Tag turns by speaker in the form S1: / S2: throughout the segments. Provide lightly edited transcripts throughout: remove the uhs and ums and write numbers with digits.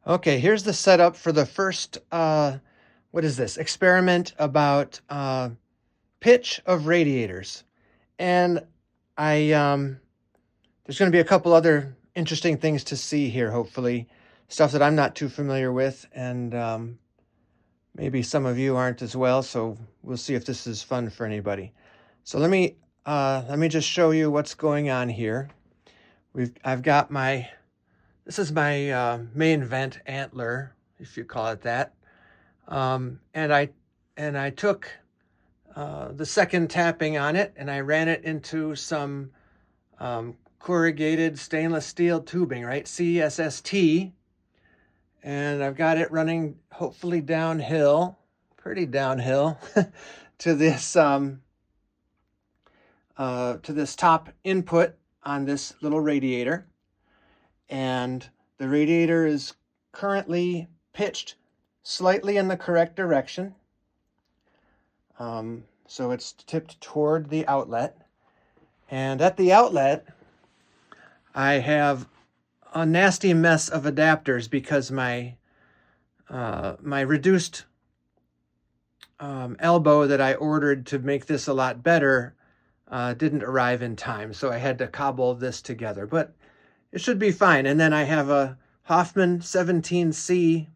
S1: Okay, here's the setup for the first, what is this? Experiment about pitch of radiators. And there's going to be a couple other interesting things to see here, hopefully. Stuff that I'm not too familiar with, and maybe some of you aren't as well, so we'll see if this is fun for anybody. So let me just show you what's going on here. I've got this is my main vent antler, if you call it that. And I took the second tapping on it and I ran it into some corrugated stainless steel tubing, right? CSST. And I've got it running hopefully downhill, pretty downhill, to this top input on this little radiator. And the radiator is currently pitched slightly in the correct direction. So it's tipped toward the outlet. And at the outlet, I have a nasty mess of adapters because my reduced elbow that I ordered to make this a lot better didn't arrive in time. So I had to cobble this together. But it should be fine. And then I have a Hoffman 17C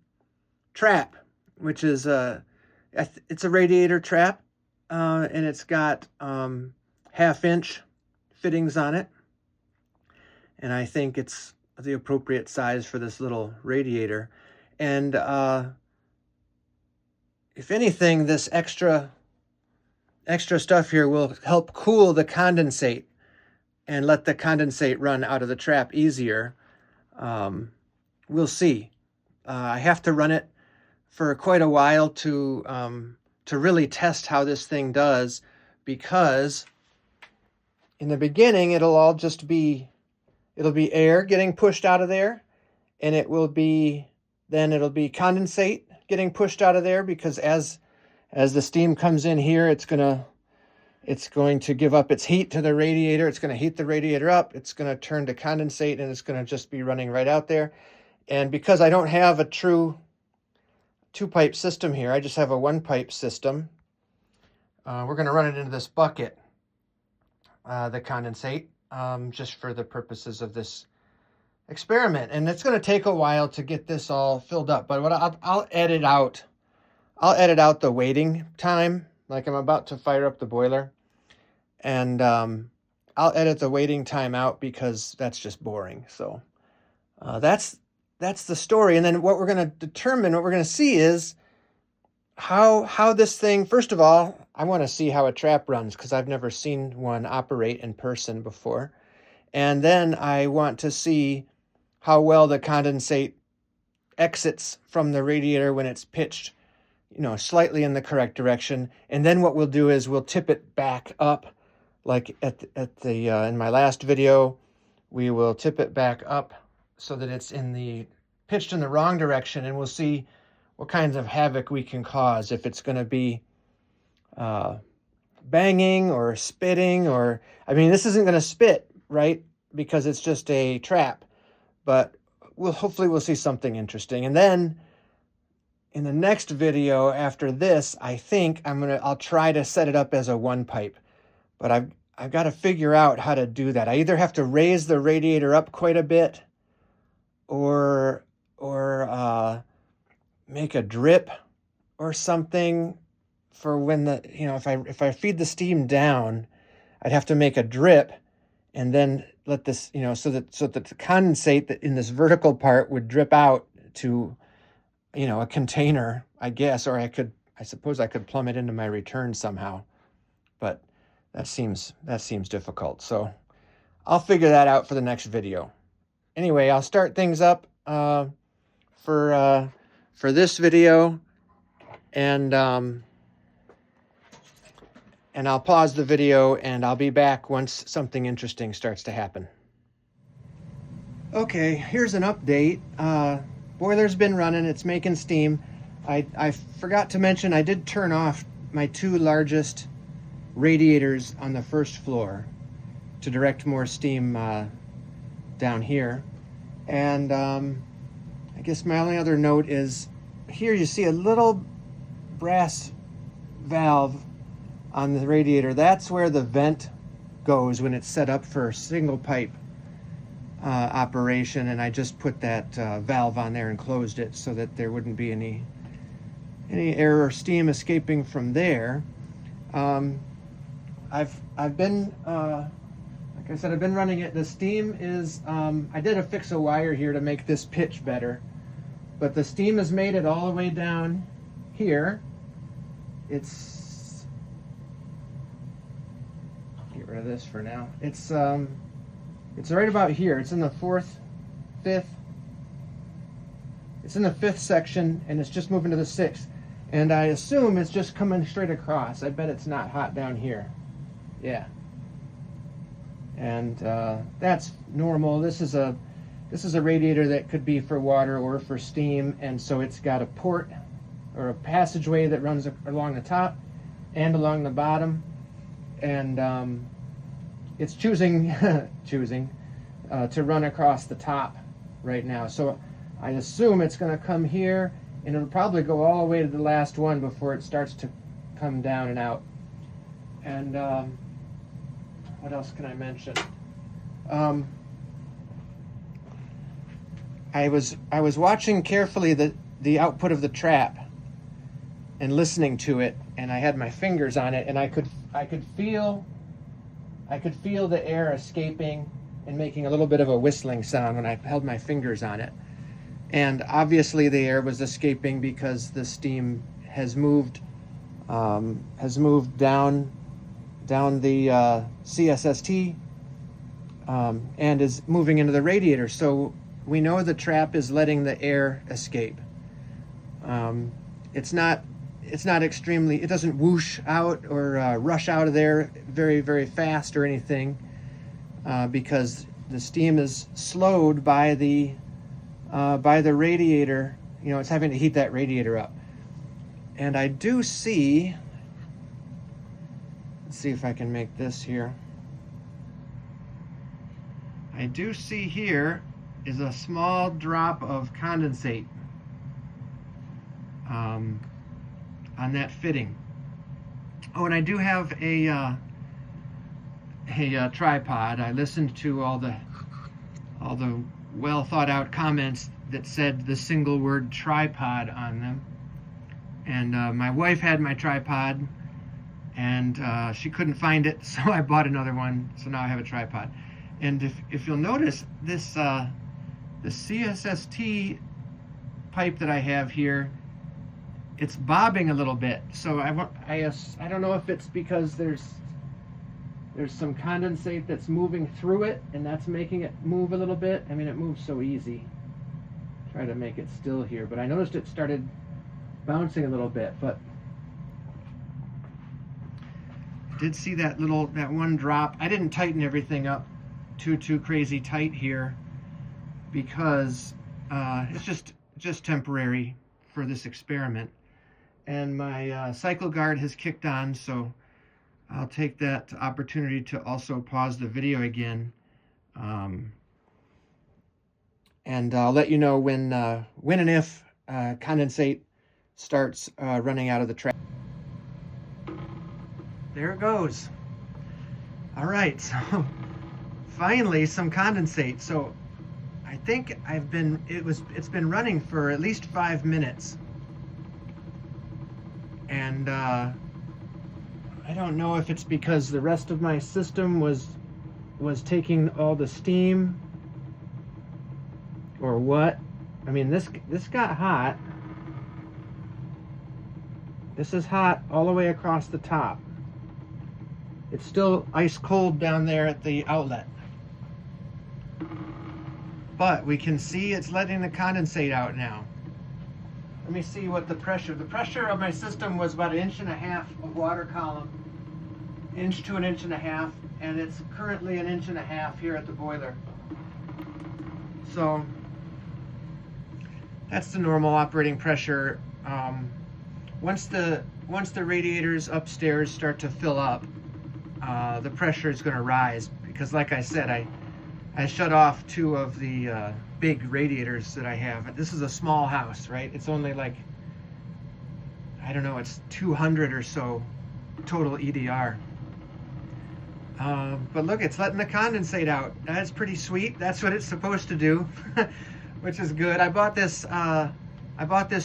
S1: trap, which is it's a radiator trap, and it's got 1/2-inch fittings on it. And I think it's the appropriate size for this little radiator. And if anything, this extra stuff here will help cool the condensate and let the condensate run out of the trap easier. We'll see. I have to run it for quite a while to really test how this thing does, because in the beginning it'll be air getting pushed out of there, and it'll be condensate getting pushed out of there, because as the steam comes in here, it's going to give up its heat to the radiator. It's going to heat the radiator up. It's going to turn to condensate, and it's going to just be running right out there. And because I don't have a true 2-pipe system here, I just have a 1-pipe system. We're going to run it into this bucket, the condensate, just for the purposes of this experiment. And it's going to take a while to get this all filled up. But what I'll edit out the waiting time. Like, I'm about to fire up the boiler, and I'll edit the waiting time out because that's just boring. So that's the story. And then what we're going to see is how this thing, first of all, I want to see how a trap runs, because I've never seen one operate in person before. And then I want to see how well the condensate exits from the radiator when it's pitched, slightly in the correct direction. And then what we'll do is we'll tip it back up, like in my last video, we will tip it back up so that it's pitched in the wrong direction, and we'll see what kinds of havoc we can cause, if it's going to be banging or spitting, this isn't going to spit, right? Because it's just a trap, but hopefully we'll see something interesting. And then in the next video after this, I think I'll try to set it up as a 1-pipe, but I've got to figure out how to do that. I either have to raise the radiator up quite a bit, or make a drip or something for when if I feed the steam down, I'd have to make a drip and then let this, so that the condensate that in this vertical part would drip out to, a container, I guess, or I suppose I could plumb it into my return somehow, but that seems difficult. So I'll figure that out for the next video. Anyway, I'll start things up for this video, and I'll pause the video, and I'll be back once something interesting starts to happen. Okay, here's an update. Boiler's been running, it's making steam. I forgot to mention, I did turn off my 2 largest radiators on the first floor to direct more steam down here. And guess my only other note is here you see a little brass valve on the radiator. That's where the vent goes when it's set up for single pipe operation, and I just put that valve on there and closed it so that there wouldn't be any air or steam escaping from there. I've been like I said, I've been running it. The steam is I did affix a wire here to make this pitch better, but the steam has made it all the way down here. It's, get rid of this for now. It's right about here. It's in the fifth. It's in the fifth section, and it's just moving to the sixth. And I assume it's just coming straight across. I bet it's not hot down here. Yeah. And that's normal. This is a radiator that could be for water or for steam, and so it's got a port or a passageway that runs along the top and along the bottom, and it's choosing to run across the top right now. So I assume it's going to come here, and it'll probably go all the way to the last one before it starts to come down and out. And what else can I mention? I was watching carefully the output of the trap and listening to it, and I had my fingers on it, and I could feel the air escaping and making a little bit of a whistling sound when I held my fingers on it. And obviously the air was escaping because the steam has moved down the CSST and is moving into the radiator. So we know the trap is letting the air escape. It's not extremely, it doesn't whoosh out or rush out of there very, very fast or anything, because the steam is slowed by the radiator. You know, it's having to heat that radiator up. And I do see, let's see if I can make this here. I do see here is a small drop of condensate on that fitting. Oh, and I do have a tripod. I listened to all the well thought out comments that said the single word tripod on them. And my wife had my tripod, and she couldn't find it, so I bought another one. So now I have a tripod. And if you'll notice, this the CSST pipe that I have here, it's bobbing a little bit. So I don't know if it's because there's some condensate that's moving through it, and that's making it move a little bit. I mean, it moves so easy. Try to make it still here, but I noticed it started bouncing a little bit. But I did see that one drop. I didn't tighten everything up too crazy tight here because it's just temporary for this experiment. And my cycle guard has kicked on, so I'll take that opportunity to also pause the video again, and I'll let you know when and if condensate starts running out of the trap. There it goes. All right, so finally some condensate. So I think it's been running for at least 5 minutes, and I don't know if it's because the rest of my system was taking all the steam or what. I mean, this got hot. This is hot all the way across the top. It's still ice cold down there at the outlet. But we can see it's letting the condensate out now. Let me see what the pressure of my system was about 1.5 inches of water column, 1 to 1.5 inches, and it's currently 1.5 inches here at the boiler. So that's the normal operating pressure. Once the radiators upstairs start to fill up, the pressure is going to rise because, like I said, I shut off 2 of the big radiators that I have. This is a small house, right? It's only like, I don't know, it's 200 or so total EDR. But look, it's letting the condensate out. That's pretty sweet. That's what it's supposed to do, which is good. I bought this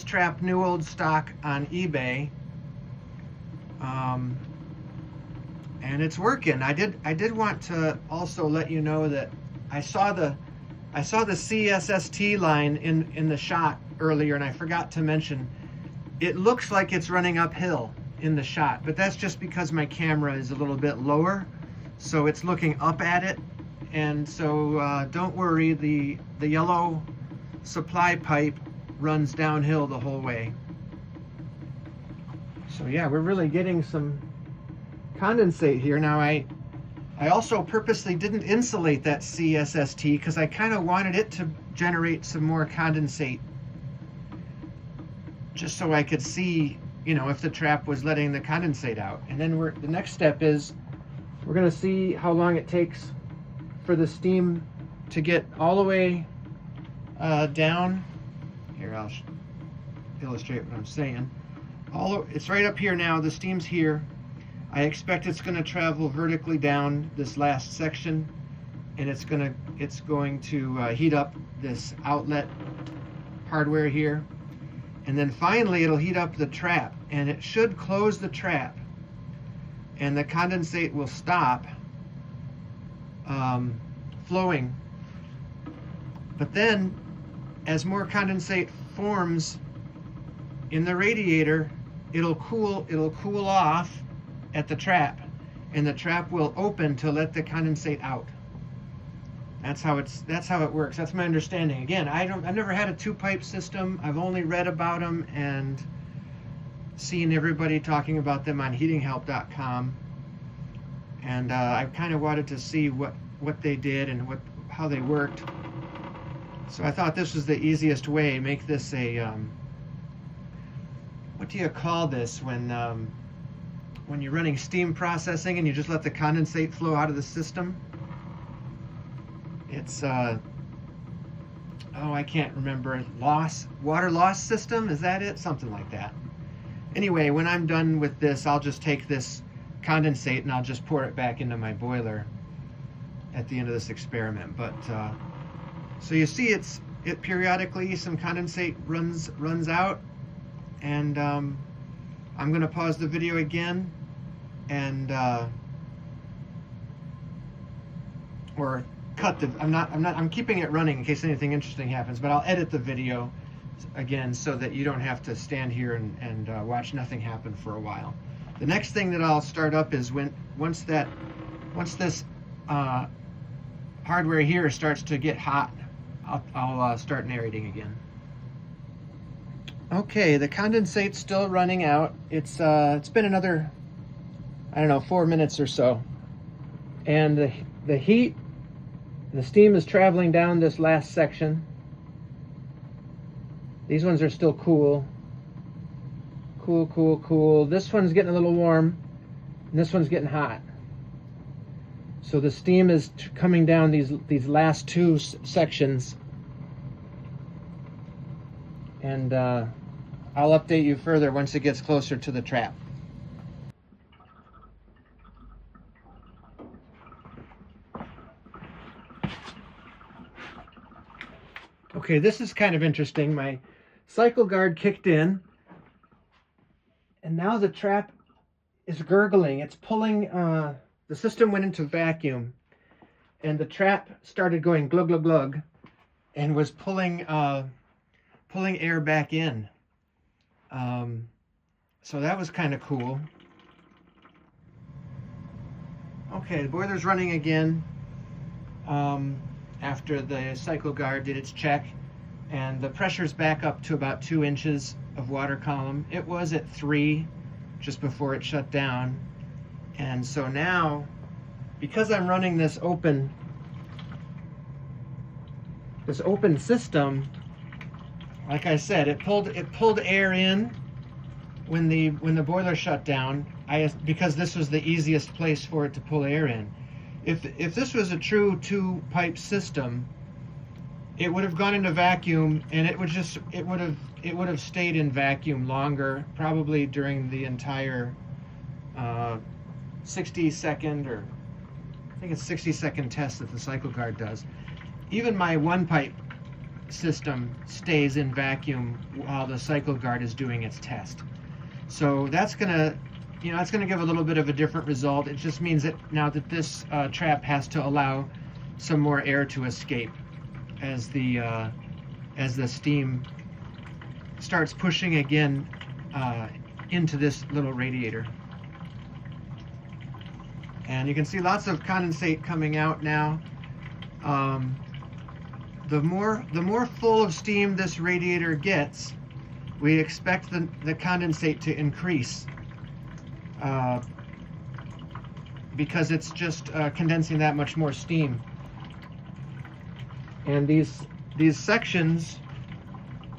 S1: trap new old stock on eBay, and it's working. I did want to also let you know that I saw the CSST line in the shot earlier, and I forgot to mention it looks like it's running uphill in the shot, but that's just because my camera is a little bit lower, so it's looking up at it. And so don't worry, the yellow supply pipe runs downhill the whole way. So yeah, we're really getting some condensate here. Now I also purposely didn't insulate that CSST because I kind of wanted it to generate some more condensate, just so I could see, you know, if the trap was letting the condensate out. And then the next step is we're going to see how long it takes for the steam to get all the way down. Here, I'll illustrate what I'm saying. It's right up here now. The steam's here. I expect it's going to travel vertically down this last section, and it's going to heat up this outlet hardware here. And then finally it'll heat up the trap, and it should close the trap, and the condensate will stop flowing. But then as more condensate forms in the radiator, it'll cool off at the trap, and the trap will open to let the condensate out. That's how it works. That's my understanding. Again, I've never had a two-pipe system. I've only read about them and seen everybody talking about them on heatinghelp.com. And I kind of wanted to see what they did and how they worked. So I thought this was the easiest way. Make this a what do you call this when you're running steam processing and you just let the condensate flow out of the system? It's I can't remember. Water loss system, is that it? Something like that. Anyway, when I'm done with this, I'll just take this condensate and I'll just pour it back into my boiler at the end of this experiment. But so you see, it periodically some condensate runs out, and I'm going to pause the video again and or cut the, I'm keeping it running in case anything interesting happens, but I'll edit the video again so that you don't have to stand here and watch nothing happen for a while. The next thing that I'll start up is once this hardware here starts to get hot, I'll start narrating again. Okay, the condensate's still running out. It's been another, I don't know, 4 minutes or so, and the steam is traveling down this last section. These ones are still cool. Cool. This one's getting a little warm, and this one's getting hot. So the steam is coming down these last two sections, and I'll update you further once it gets closer to the trap. Okay, this is kind of interesting. My cycle guard kicked in, and now the trap is gurgling. It's pulling, the system went into vacuum, and the trap started going glug, glug, glug, and was pulling air back in. So that was kind of cool. Okay, the boiler's running again. After the cycle guard did its check, and the pressure's back up to about 2 inches of water column. It was at 3 just before it shut down. And so now, because I'm running this open system, like I said, it pulled air in when the boiler shut down. Because this was the easiest place for it to pull air in. If this was a true two-pipe system, it would have gone into vacuum, and it would have stayed in vacuum longer, probably during the entire 60-second, or I think it's 60-second test that the cycle guard does. Even my one pipe system stays in vacuum while the cycle guard is doing its test. So that's gonna give a little bit of a different result. It just means that now that this trap has to allow some more air to escape as the steam starts pushing again into this little radiator. And you can see lots of condensate coming out now. The more full of steam this radiator gets, we expect the condensate to increase because it's just condensing that much more steam. And these sections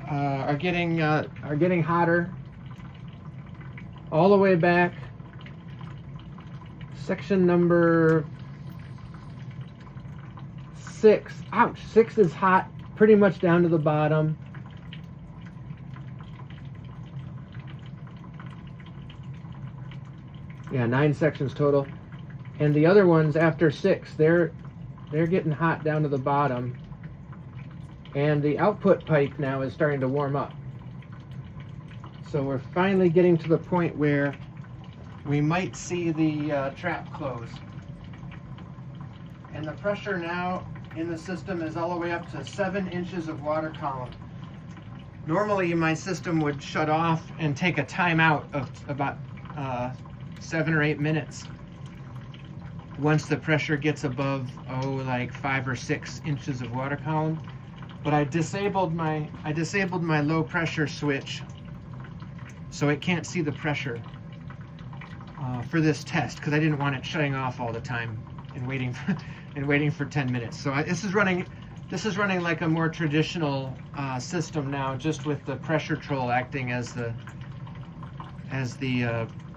S1: are getting hotter all the way back. Section number 6. Ouch! 6 is hot, pretty much down to the bottom. Yeah, 9 sections total. And the other ones after 6, they're getting hot down to the bottom. And the output pipe now is starting to warm up. So we're finally getting to the point where we might see the trap close. And the pressure now in the system is all the way up to 7 inches of water column. Normally my system would shut off and take a timeout of about 7 or 8 minutes once the pressure gets above like 5 or 6 inches of water column. But I disabled my low pressure switch, so it can't see the pressure for this test, because I didn't want it shutting off all the time and waiting for 10 minutes. So this is running like a more traditional system now, just with the pressure troll acting as the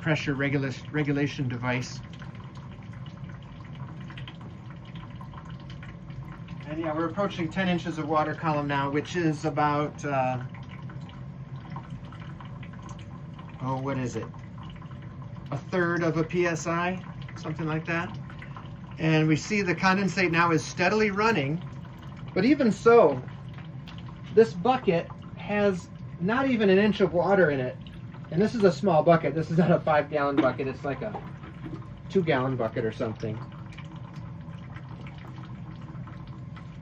S1: pressure regulation device. And yeah, we're approaching 10 inches of water column now, which is about, what is it? 1/3 of a PSI, something like that. And we see the condensate now is steadily running, but even so, this bucket has not even an inch of water in it. And this is a small bucket. This is not a 5-gallon bucket. It's like a 2-gallon bucket or something.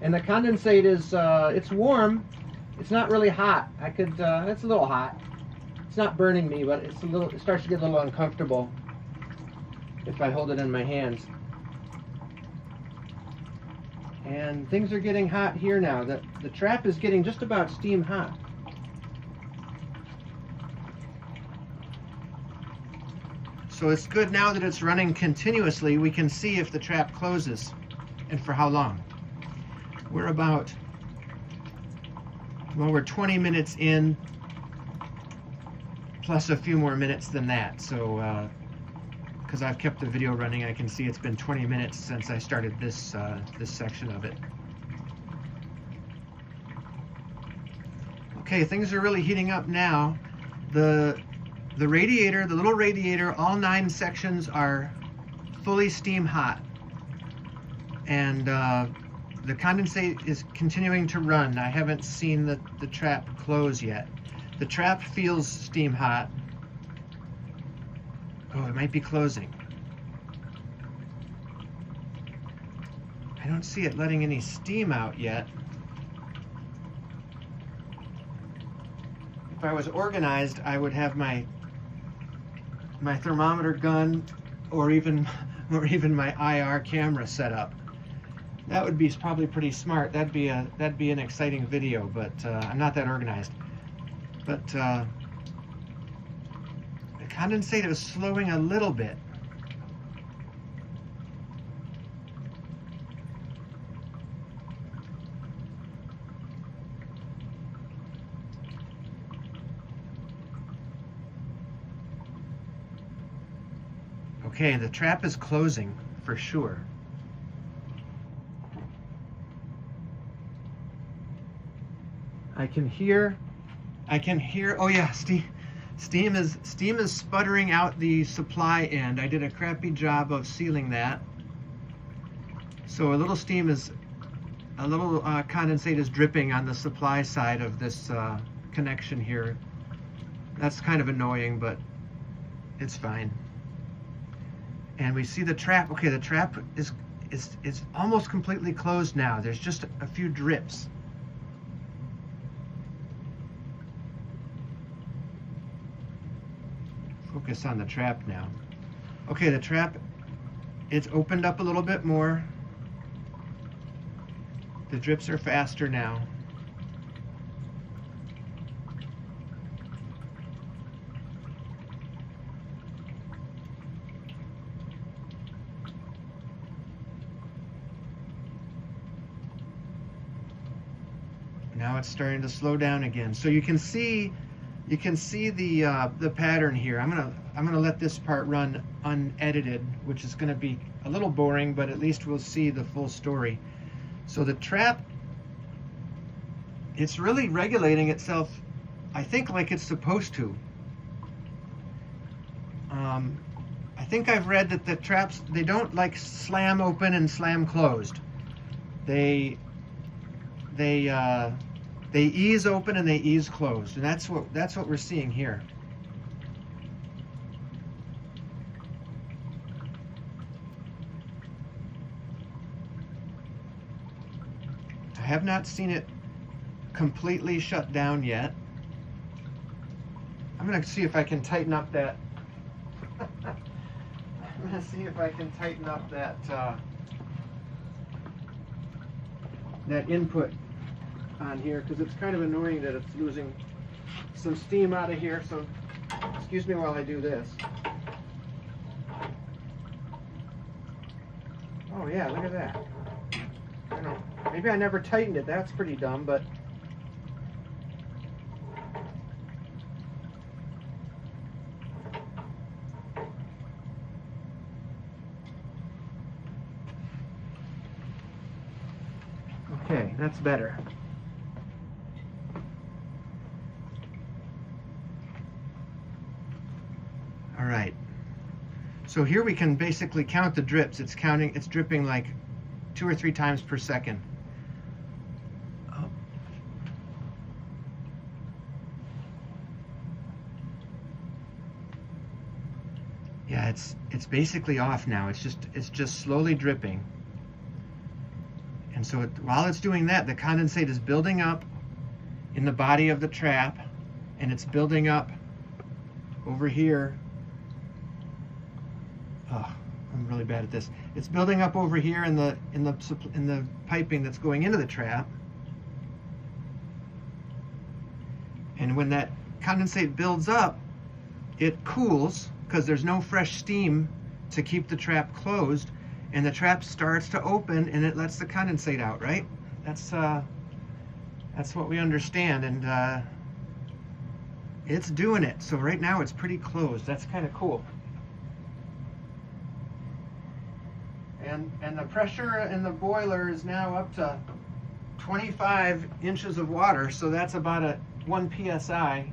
S1: And the condensate is, it's warm. It's not really hot. It's a little hot. It's not burning me, but it starts to get a little uncomfortable if I hold it in my hands. And things are getting hot here now. The trap is getting just about steam hot. So it's good now that it's running continuously. We can see if the trap closes and for how long. We're 20 minutes in, plus a few more minutes than that. So, because I've kept the video running, I can see it's been 20 minutes since I started this section of it. Okay, things are really heating up now. The radiator, the little radiator, all 9 sections are fully steam hot. And the condensate is continuing to run. I haven't seen the trap close yet. The trap feels steam hot. Oh, it might be closing. I don't see it letting any steam out yet. If I was organized, I would have my thermometer gun or even my IR camera set up. That would be probably pretty smart. That'd be an exciting video, but I'm not that organized. But the condensate is slowing a little bit. Okay, the trap is closing for sure. I can hear, oh yeah, steam is sputtering out the supply end. I did a crappy job of sealing that. So a little condensate is dripping on the supply side of this connection here. That's kind of annoying, but it's fine. And we see the trap. Okay, the trap is almost completely closed now. There's just a few drips. Focus on the trap now. Okay, the trap, it's opened up a little bit more. The drips are faster now. Now it's starting to slow down again. So you can see the pattern here. I'm gonna let this part run unedited, which is gonna be a little boring, but at least we'll see the full story. So the trap, it's really regulating itself, I think, like it's supposed to. I think I've read that the traps, they don't like slam open and slam closed. They ease open and they ease closed, and that's what we're seeing here. I have not seen it completely shut down yet. I'm going to see if I can tighten up that. I'm going to see if I can tighten up that that input on here, because it's kind of annoying that it's losing some steam out of here. So excuse me while I do this. Oh yeah, look at that. I don't know, maybe I never tightened it. That's pretty dumb, but okay, that's better. All right. So here we can basically count the drips. It's dripping like 2 or 3 times per second. Oh. Yeah, it's basically off now. It's just slowly dripping. And so while it's doing that, the condensate is building up in the body of the trap, and it's building up over here. Oh, I'm really bad at this. It's building up over here in the piping that's going into the trap. And when that condensate builds up, it cools because there's no fresh steam to keep the trap closed, and the trap starts to open and it lets the condensate out, right? That's what we understand, and it's doing it. So right now it's pretty closed. That's kind of cool. And the pressure in the boiler is now up to 25 inches of water, so that's about a 1 psi.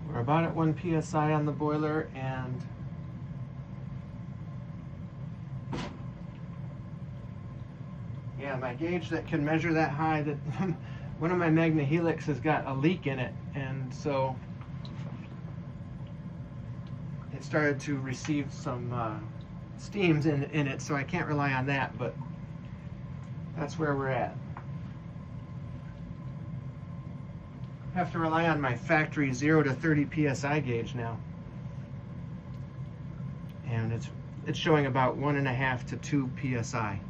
S1: We're about at 1 psi on the boiler, and yeah, my gauge that can measure that high, that one of my Magna Helix has got a leak in it, and so it started to receive some steams in it, so I can't rely on that, but that's where we're at. I have to rely on my factory 0 to 30 psi gauge now, and it's showing about 1.5 to 2 psi.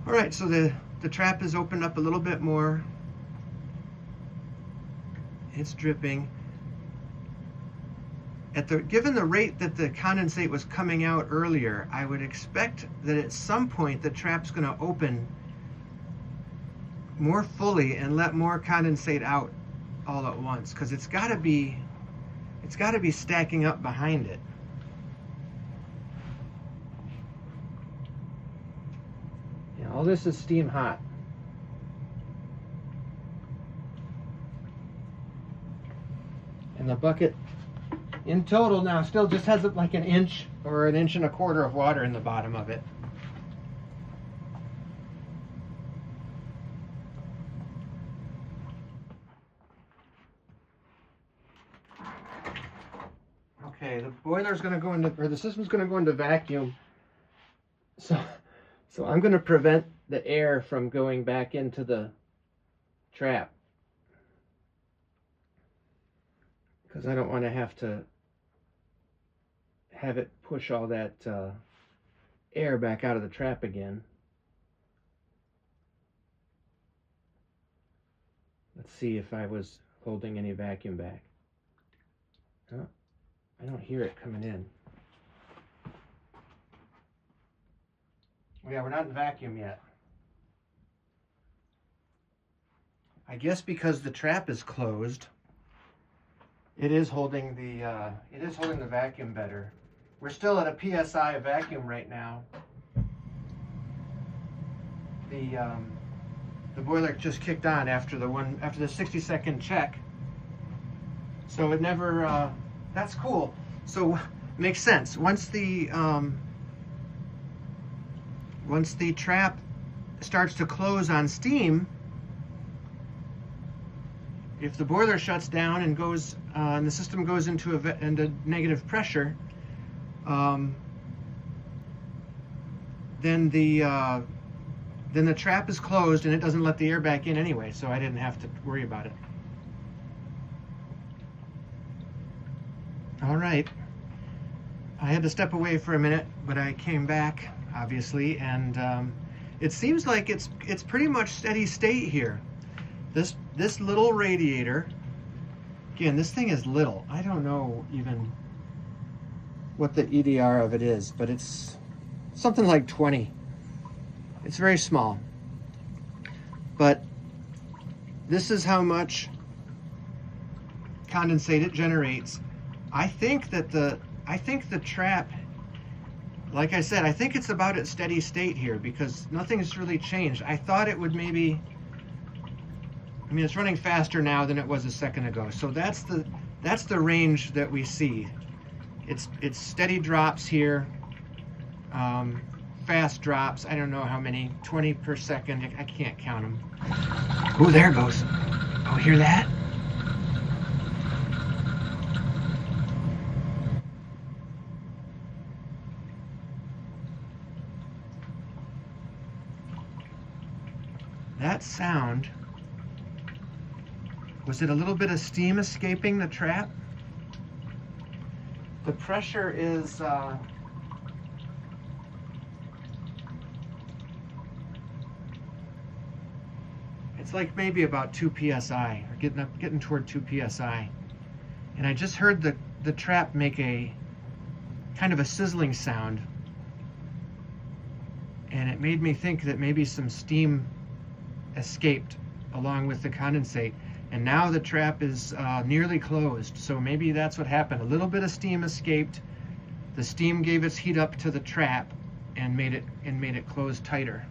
S1: All right, so the trap is opened up a little bit more. It's dripping. Given the rate that the condensate was coming out earlier, I would expect that at some point the trap's going to open more fully and let more condensate out all at once, because it's got to be stacking up behind it. Yeah, all this is steam hot. And the bucket in total now still just has like an inch or an inch and a quarter of water in the bottom of it. Okay, the boiler's going to go into, or the system's going to go into vacuum. So I'm going to prevent the air from going back into the trap, because I don't want to have it push all that air back out of the trap again. Let's see if I was holding any vacuum back. Oh, I don't hear it coming in. Yeah, we're not in vacuum yet. I guess because the trap is closed, it is holding the vacuum better. We're still at a PSI vacuum right now. The boiler just kicked on after the 60-second check. So it never. That's cool. So makes sense. Once the trap starts to close on steam, if the boiler shuts down and goes and the system goes into negative pressure, then the trap is closed and it doesn't let the air back in anyway, so I didn't have to worry about it. All right, I had to step away for a minute, but I came back, obviously, and it seems like it's pretty much steady state here. This little radiator, again, this thing is little. I don't know even what the EDR of it is, but it's something like 20. It's very small. But this is how much condensate it generates. I think the trap, like I said, I think it's about at steady state here, because nothing's really changed. I thought it would maybe, I mean, it's running faster now than it was a second ago. So that's the range that we see. It's steady drops here, fast drops. I don't know how many, 20 per second. I can't count them. Oh, there it goes. Oh, hear that? That sound, was it a little bit of steam escaping the trap? The pressure is it's like maybe about 2 psi, or getting toward 2 psi. And I just heard the trap make a kind of a sizzling sound, and it made me think that maybe some steam escaped along with the condensate, and now the trap is nearly closed, so maybe that's what happened. A little bit of steam escaped, the steam gave its heat up to the trap and made it close tighter.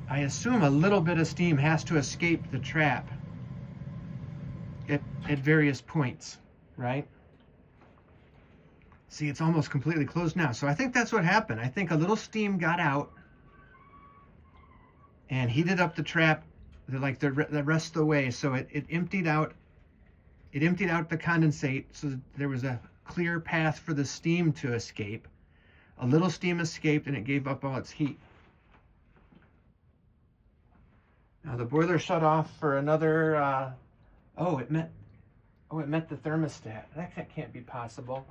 S1: I assume a little bit of steam has to escape the trap at various points, right? See, it's almost completely closed now. So I think that's what happened. I think a little steam got out and heated up the trap like the rest of the way. So it emptied out the condensate, so there was a clear path for the steam to escape. A little steam escaped and it gave up all its heat. Now the boiler shut off for another, it met the thermostat. That can't be possible.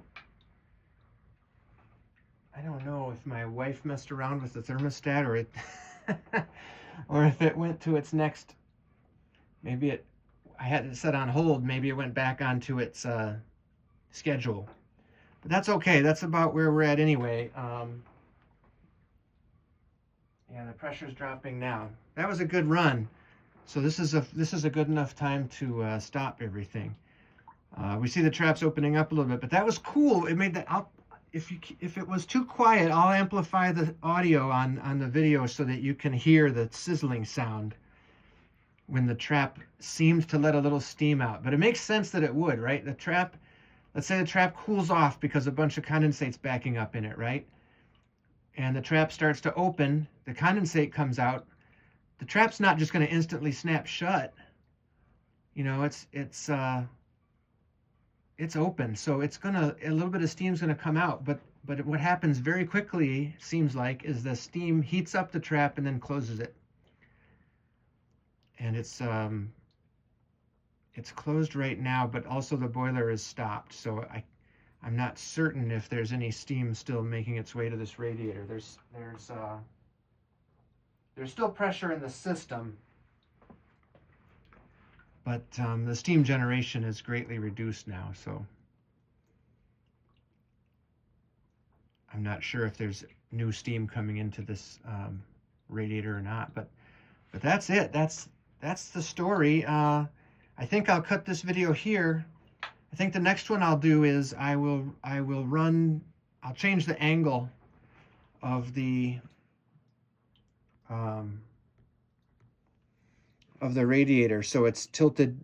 S1: I don't know if my wife messed around with the thermostat, or it or if it went to its next, I had it set on hold, maybe it went back onto its schedule. But that's okay, that's about where we're at anyway. Yeah, the pressure's dropping now. That was a good run. So this is a good enough time to stop everything. We see the traps opening up a little bit, but that was cool. It made that. If it was too quiet, I'll amplify the audio on the video so that you can hear the sizzling sound when the trap seems to let a little steam out. But it makes sense that it would, right? The trap, let's say the trap cools off because a bunch of condensate's backing up in it, right? And the trap starts to open, the condensate comes out. The trap's not just going to instantly snap shut. You know, it's open, so it's gonna, a little bit of steam's gonna come out, but what happens very quickly, seems like, is the steam heats up the trap and then closes it. And it's closed right now, but also the boiler is stopped, so I'm not certain if there's any steam still making its way to this radiator. There's still pressure in the system, but the steam generation is greatly reduced now, so I'm not sure if there's new steam coming into this radiator or not. But that's it. That's the story. I think I'll cut this video here. I think the next one I'll do is I'll change the angle of the radiator so it's tilted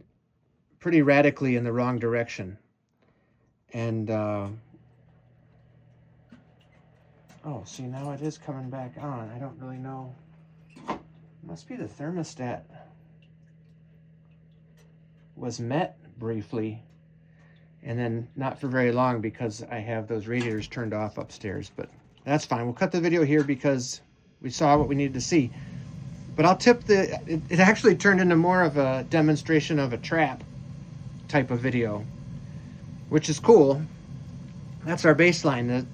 S1: pretty radically in the wrong direction. And oh, see, now it is coming back on. I don't really know. It must be the thermostat was met briefly and then not for very long because I have those radiators turned off upstairs, but that's fine. We'll cut the video here because we saw what we needed to see. But I'll tip it actually turned into more of a demonstration of a trap type of video, which is cool. That's our baseline.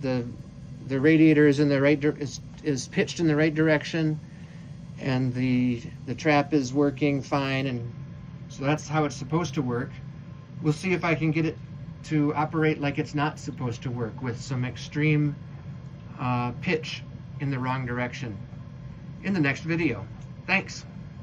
S1: The radiator is in the right is pitched in the right direction, and the trap is working fine, and so that's how it's supposed to work. We'll see if I can get it to operate like it's not supposed to work with some extreme pitch in the wrong direction in the next video. Thanks.